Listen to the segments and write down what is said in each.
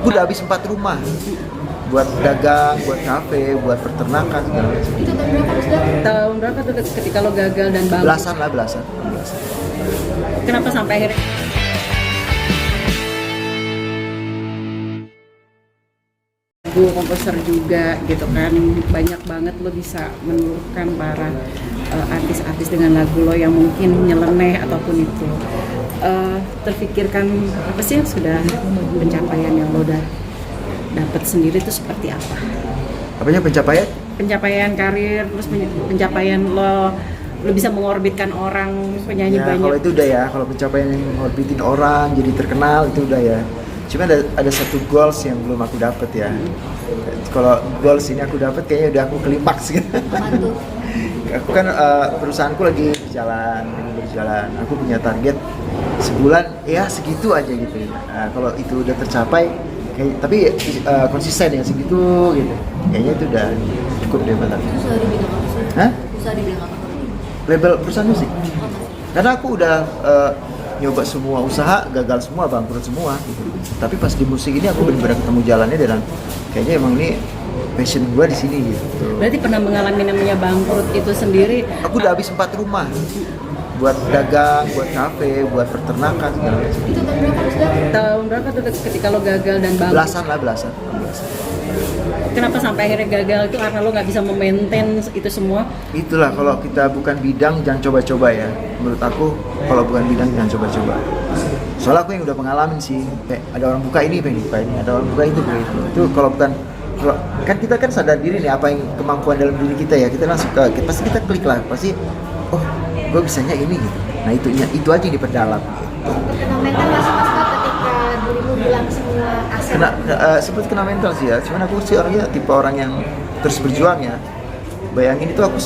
Aku udah habis 4 rumah buat dagang, buat kafe, buat peternakan segala macam. Itu tahun berapa Mas Dal? Tahun berapa tuh ketika lo gagal dan bangkrut? Belasan lah, belasan. Kenapa sampai akhirnya? Gue komposer juga gitu kan, banyak banget lo bisa menurunkan para artis-artis dengan lagu lo yang mungkin nyeleneh ataupun itu. Terpikirkan apa sih yang sudah pencapaian yang lo udah dapat sendiri itu seperti apa? Apanya pencapaian? Pencapaian karir, terus pencapaian lo bisa mengorbitkan orang penyanyi Ya, banyak. kalau itu udah ya, kalau pencapaian yang ngorbitin orang jadi terkenal itu udah ya. Cuma ada satu goals yang belum aku dapet ya. Kalau goals ini aku dapet kayaknya udah aku klimaks gitu. Apa tuh? Aku kan perusahaanku lagi berjalan. Aku punya target sebulan ya segitu aja gitu. Nah, kalau itu udah tercapai, tapi konsisten ya segitu gitu. Kayaknya itu udah cukup deh buat aku. Usaha di bidang apa sih? Hah? Usaha di bidang apa? Label perusahaan musik. Oh, Mas. Karena aku udah nyoba semua usaha, gagal semua, bangkrut semua gitu. Tapi pas di musik ini aku benar-benar ketemu jalannya dan kayaknya emang ini passion gue di sini gitu. Berarti pernah mengalami namanya bangkrut itu sendiri. Aku udah habis 4 rumah buat dagang, buat kafe, buat peternakan segala macam. Itu tahun berapa Mas Dal? Tahun berapa tuh ketika lo gagal dan bangkrut? Belasan lah, belasan. Kenapa sampai akhirnya gagal itu karena lo nggak bisa memaintain itu semua? Itulah kalau kita bukan bidang jangan coba-coba ya. Menurut aku kalau bukan bidang jangan coba-coba. Soalnya aku yang udah pengalaman sih. Kayak ada orang buka ini, pengen buka ini. Ada orang buka itu, pengen itu. Itu kalau bukan kan kita kan sadar diri nih apa yang kemampuan dalam diri kita ya. Kita langsung pasti kita klik lah. Pasti oh gue bisanya ini gitu. Nah itu aja yang diperdalam. Kena mental nggak sih Mas Dal ketika dirimu bilang semua aset? Sebut kena mental sih ya. Cuman aku sih orangnya tipe orang yang terus berjuang ya. Bayangin itu aku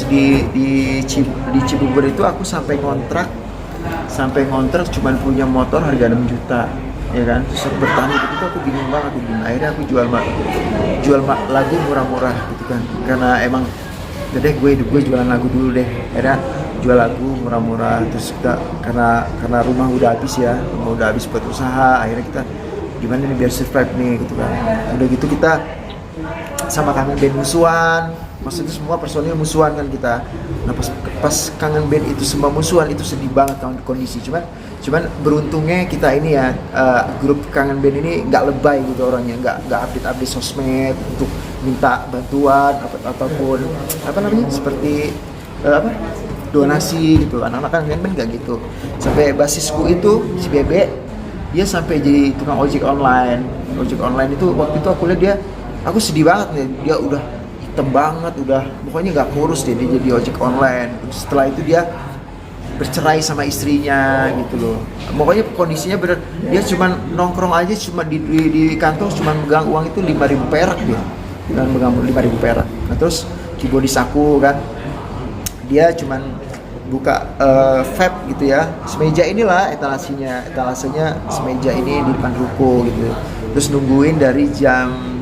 di Cibubur itu aku sampai ngontrak cuman punya motor harga 6 juta ya kan, terus bertahan itu aku bingung banget gitu. Akhirnya aku jual lagu murah-murah gitu kan, karena emang udah deh gue jualan lagu dulu deh. Akhirnya jual lagu murah-murah, terus kita karena rumah udah habis buat usaha, akhirnya kita gimana nih biar survive nih gitu kan. Udah gitu kita sama kangen band musuhan, maksudnya semua personil musuhan kan kita. Nah pas kangen band itu semua musuhan itu sedih banget kondisi. Cuman beruntungnya kita ini ya grup kangen band ini nggak lebay gitu orangnya, nggak update sosmed untuk minta bantuan ataupun apa namanya seperti donasi gitu. Anak-anak kangen band nggak gitu. Sampai basisku itu si Bebe dia sampai jadi tukang ojek online itu waktu itu aku lihat dia. Aku sedih banget nih, dia udah hitam banget, udah pokoknya nggak kurus deh, dia jadi ojek online. Setelah itu dia bercerai sama istrinya gitu loh. Pokoknya kondisinya bener, dia cuma nongkrong aja cuma di kantong cuma megang uang itu 5.000 perak dia. Dan megang 5.000 perak. Nah terus keyboardis aku kan, dia cuma buka vape gitu ya, semeja inilah etalasenya semeja ini di depan ruko gitu. Terus nungguin dari jam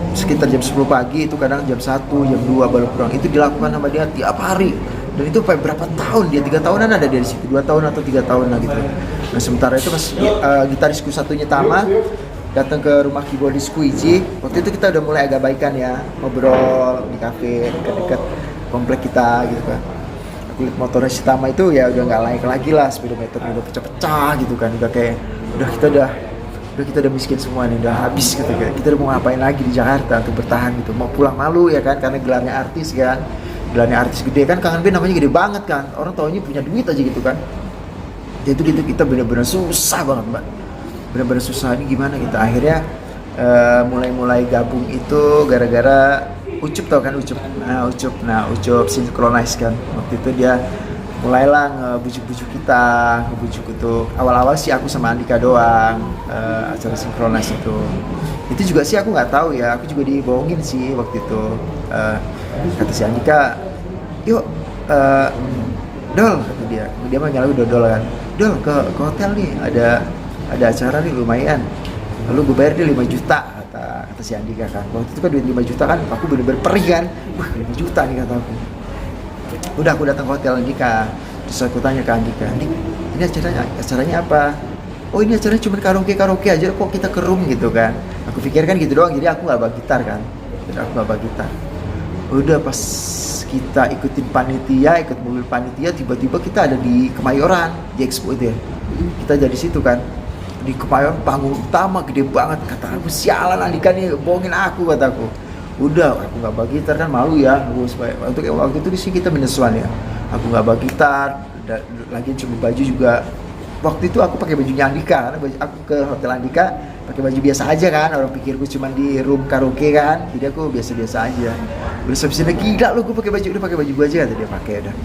sekitar jam 10 pagi itu kadang jam 1, jam 2 baru pulang. Itu dilakukan sama dia tiap hari. Dan itu berapa tahun dia, 3 tahunan ada dia di situ, 2 tahun atau 3 tahun lah gitu. Nah sementara itu pas gitarisku satunya Tama datang ke rumah keyboardisku Iji. Waktu itu kita udah mulai agak baikan ya, ngobrol di kafe dekat-dekat komplek kita gitu kan. Aku lihat motornya si Tama itu ya udah nggak layak lagi lah, speedometernya udah pecah-pecah gitu kan. Kita udah miskin semua nih, udah habis gitu kan. Kita udah mau ngapain lagi di Jakarta untuk bertahan gitu. Mau pulang malu ya kan, karena gelarnya artis kan. Gelarnya artis gede kan, kangen band namanya gede banget kan. Orang taunya punya duit aja gitu kan. Jadi itu kita bener-bener susah banget mbak. Bener-bener susah, ini gimana kita. Akhirnya mulai gabung itu gara-gara Ucup tau kan Ucup. Ucup Synchronize kan. Waktu itu dia mulailah ngebujuk untuk awal-awal sih aku sama Andika doang acara Synchronize itu juga sih aku nggak tahu ya, aku juga dibohongin sih waktu itu. Kata si Andika, yuk Dol, kata dia mah nyala Dodol kan, Dol ke hotel nih ada acara nih lumayan, lalu gue bayar dia 5 juta kata si Andika kan. Waktu itu kan duit 5 juta kan, aku bener-bener perih kan, wah 5 juta nih kata aku. Udah aku datang ke hotel Andika, terus aku tanya ke Andika, Andik, ini acaranya apa? oh ini acaranya cuma karaoke aja kok kita ke room gitu kan. Aku pikir kan gitu doang, jadi aku nggak bawa gitar kan. Jadi aku nggak bawa gitar. Udah pas kita ikutin panitia, ikut mobil panitia, tiba-tiba kita ada di Kemayoran, di Expo itu ya. Kita jadi situ kan. Di Kemayoran panggung utama gede banget. Kata aku, sialan Andika nih bohongin aku, kataku. Udah, aku nggak bawa gitar kan malu ya. Untuk waktu itu sih kita menyesuaikan ya. Aku nggak bawa gitar, lagi cuma baju juga. Waktu itu aku pakai bajunya Andika, karena aku ke hotel Andika pakai baju biasa aja kan, orang pikirku cuma di room karaoke kan, jadi aku biasa-biasa aja. Udah habis itu gila lu, gue pakai baju, udah pakai baju gue aja, kata dia pakai udah.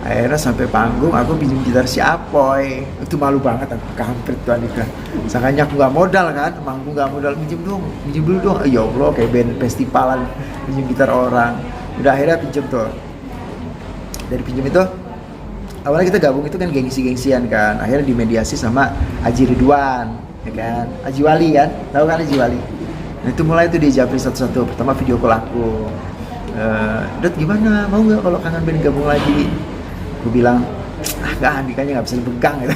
Akhirnya sampai panggung aku pinjam gitar si Apoy, itu malu banget aku, kampret tuh Andika. Sakanya aku nggak modal kan, manggung nggak modal, minjem dulu dong. Ya Allah, kayak band festivalan pinjam gitar orang. Udah akhirnya pinjam tuh. Dari pinjam itu awalnya kita gabung itu kan gengsi-gengsian kan, akhirnya dimediasi sama Haji Ridwan, ya kan, Haji Wali kan, tahu kan Haji Wali. Nah itu mulai tuh dia japri satu-satu, pertama video call aku, Dut gimana, mau nggak kalau Kangen Band gabung lagi? Gue bilang, nggak, Andikanya nggak bisa dipegang gitu.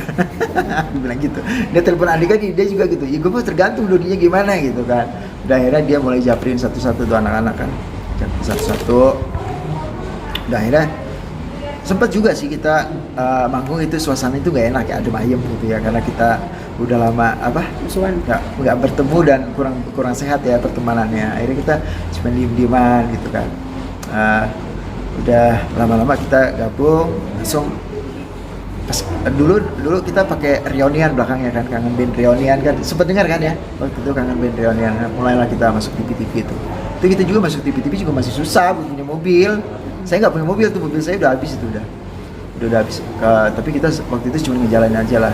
Gue bilang gitu. Dia telepon Andika, dia juga gitu, ya gue mau tergantung dunianya gimana gitu kan. Udah akhirnya dia mulai japrin satu-satu tuh anak-anak kan, japrin satu-satu. Udah akhirnya sempat juga sih kita manggung itu suasana itu gak enak ya, adem ayem gitu ya, karena kita udah lama nggak bertemu dan kurang sehat ya pertemanannya. Akhirnya kita cuma diem-dieman gitu kan. Udah lama-lama kita gabung langsung. Pas dulu kita pakai reunian belakangnya kan, Kangen Band reunian kan, sempat dengar kan ya waktu itu Kangen Band reunian. Mulailah kita masuk TV-TV itu kita juga masuk TV-TV juga masih susah punya mobil. Saya nggak punya mobil tuh, mobil saya udah habis itu udah habis. Tapi kita waktu itu cuma ngejalanin aja lah.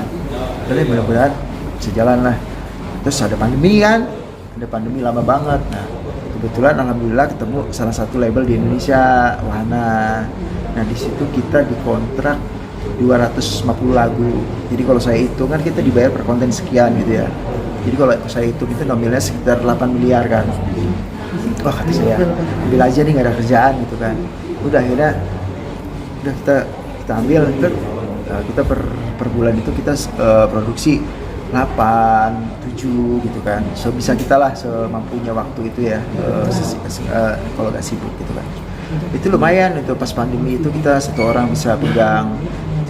Tapi mudah-mudahan bisa jalan lah. Terus ada pandemi kan, ada pandemi lama banget. Nah kebetulan alhamdulillah ketemu salah satu label di Indonesia, Wahana. Nah di situ kita dikontrak 250 lagu. Jadi kalau saya hitung kan kita dibayar per konten sekian gitu ya. Jadi kalau saya hitung itu nominalnya sekitar 8 miliar kan. Wah kata saya, ambil aja nih nggak ada kerjaan gitu kan. Udah akhirnya kita ambil, kita per bulan itu kita produksi 8, 7 gitu kan, bisa kita lah semampunya waktu itu ya, kalau nggak sibuk gitu kan. Itu lumayan itu pas pandemi itu kita satu orang bisa pegang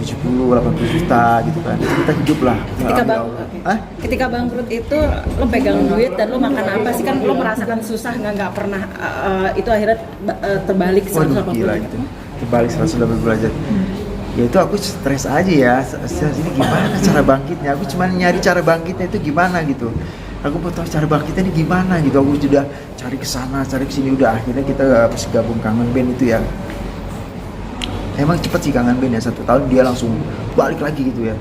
70-80 juta gitu kan, kita hidup lah. Ketika bangkrut itu lo pegang duit dan lo makan apa sih, kan lo merasakan susah nggak pernah itu akhirnya terbalik 180 gila gitu. Terbalik 180 derajat. Ya itu aku stres aja ya, ini gimana cara bangkitnya, aku cuma nyari cara bangkitnya itu gimana gitu. Aku mau tahu cara bangkitnya ini gimana gitu, aku sudah cari kesana, cari kesini, udah akhirnya kita pas gabung Kangen Band itu ya. Emang cepet sih Kangen Band ya, 1 tahun dia langsung balik lagi gitu ya,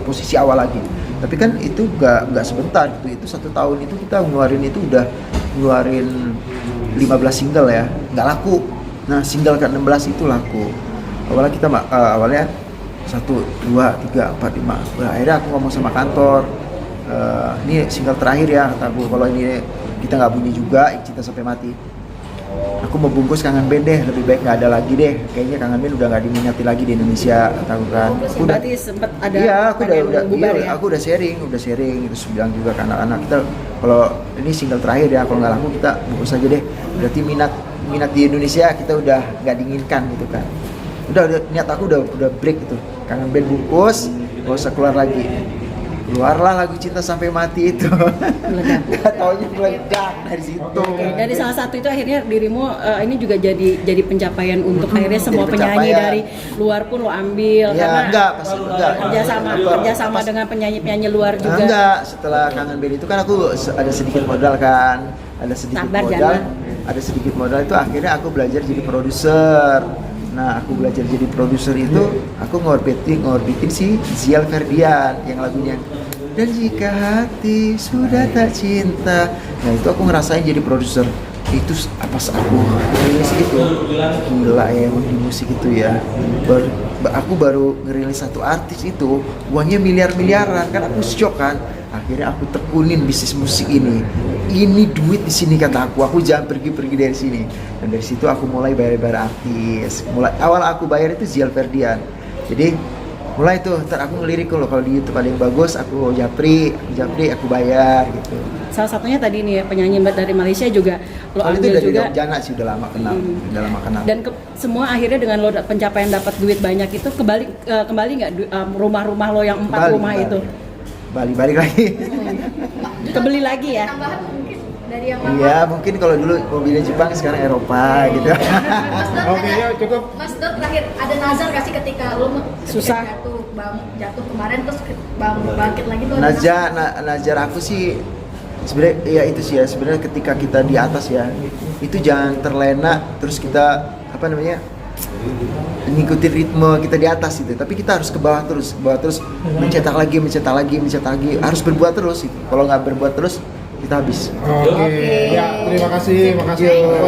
posisi awal lagi. Tapi kan itu nggak sebentar gitu, itu 1 tahun itu kita udah ngeluarin 15 single ya, nggak laku. Nah single ke-16 itu laku. Awalnya kita awalnya 1, 2, 3, 4, 5. Akhirnya aku ngomong sama kantor, ini single terakhir ya kataku, kalau ini kita nggak bunyi juga Cinta Sampai Mati, aku mau bungkus Kangen Band deh, lebih baik nggak ada lagi deh, kayaknya Kangen Band udah nggak diminati lagi di Indonesia kataku kan. Aku berarti sempat ada, iya aku udah ya? sharing terus bilang juga ke anak-anak kita, kalau ini single terakhir ya, kalau nggak laku kita bungkus aja deh, berarti minat di Indonesia kita udah nggak diinginkan gitu kan. Udah niat aku udah break itu, Kangen Band bungkus, nggak usah keluar lagi. Keluarlah lagu Cinta Sampai Mati itu. Gak taunya meledak dari situ. Oke, dari salah satu itu akhirnya dirimu ini juga jadi pencapaian untuk akhirnya semua penyanyi dari luar pun lo ambil ya, karena enggak. kerjasama dengan penyanyi luar juga. Enggak, setelah Kangen Band itu kan aku ada sedikit modal kan, ada sedikit modal itu akhirnya aku belajar jadi produser. Nah, aku belajar jadi produser itu, aku ngorbitin si Zial Ferdian yang lagunya Dan Jika Hati Sudah Tak Cinta. Nah, itu aku ngerasain jadi produser. Itu apa aku ngerilis itu, gila ya di musik itu ya. Aku baru ngerilis satu artis itu, uangnya miliaran kan, aku shock kan. Akhirnya aku tekunin bisnis musik ini duit di sini kata aku jangan pergi dari sini. Dan dari situ aku mulai bayar artis. Awal aku bayar itu Zial Ferdian. Jadi mulai tuh ntar aku ngelirik kalau di YouTube ada yang bagus aku japri aku bayar gitu. Salah satunya tadi nih ya, penyanyi dari Malaysia juga lo Kalau itu ambil dari juga. Jana sih udah lama kenal. Dan semua akhirnya dengan lo pencapaian dapat duit banyak itu kembali nggak rumah-rumah lo yang 4 rumah itu? Balik lagi. Kebeli lagi ya? Tambahan mungkin dari yang lama. Iya, mungkin kalau dulu mobilnya Jepang sekarang Eropa gitu. Mas Dot, Oke, yuk, cukup. Mas Dot terakhir ada nazar kasih ketika lo Susah. jatuh kemarin terus bangkit lagi tuh. Nazar aku sih sebenarnya ya itu sih ya, sebenarnya ketika kita di atas ya itu jangan terlena terus kita ngikutin ritme kita di atas itu, tapi kita harus ke bawah terus mencetak lagi harus berbuat terus itu. Kalau nggak berbuat terus kita habis. Oke. Ya, terima kasih. Yo.